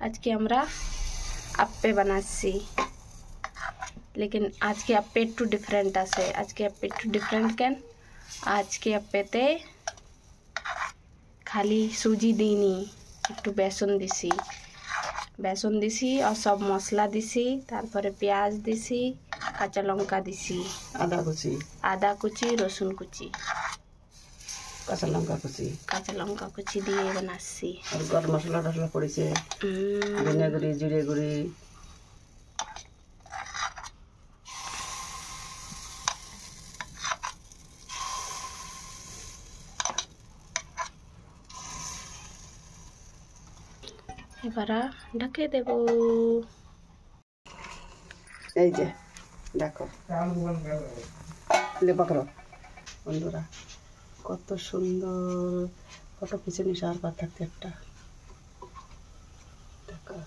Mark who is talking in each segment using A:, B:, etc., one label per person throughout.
A: আজকে আমরা আপ্পে বানাচ্ছি, लेकिन आज के अप्पे একটু ডিফারেন্ট আছে। আজকে अप्पे একটু ডিফারেন্ট কেন? আজকে अप्पेते খালি সুজি দিইনি, একটু বেসন দিছি আর সব মশলা দিছি, তারপরে পেঁয়াজ দিছি, কাঁচা লঙ্কা দিছি, আদা কুচি, রসুন কুচি, কাঁচা লঙ্কা কুচি দিয়ে বানাচ্ছি। আর গরম মশলা টসলা পড়েছে, ধনিয়া গুঁড়ি, জিরে গুঁড়ি। এবার ঢেকে দেব। এই যে দেখো লেপাকড়ো বন্ধুরা, কত সুন্দর ফটো পিছনে সার পাত থাকতে একটা দেখো।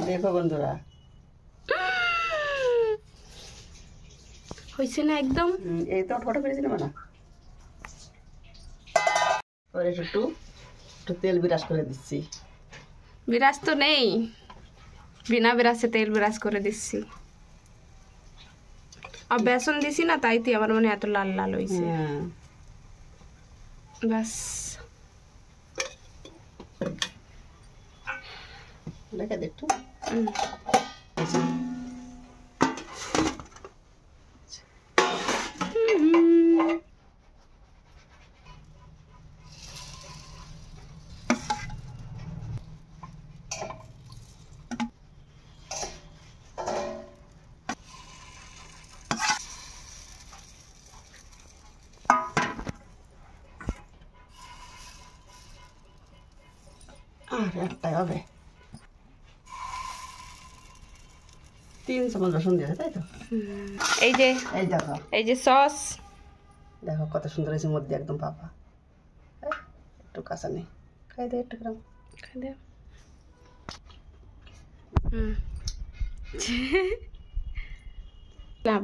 A: দেখো বন্ধুরা, হয়েছে না একদম? এই তো ফটো পেয়েছি না মানে। একটু তেল বিরাজ করে দিচ্ছি। বিরাজ তো নেই, বিনা বিরাজে তেল বিরাজ করে দিচ্ছি। আর বেসন দিছি না, তাই তো আমার মনে এত লাল লাল হয়েছে। ব্যাস দেখে দেখটু আর একটাই হবে। 3 চামচ রসুন দিয়েছে, তাই তো? এই যে দেখো, এই যে সস দেখো কত সুন্দর হয়েছে, মধ্যে একদম পাপা। একটু কাঁচা নেই, খাই দে একটু গ্রাম, খাই দে। লাভ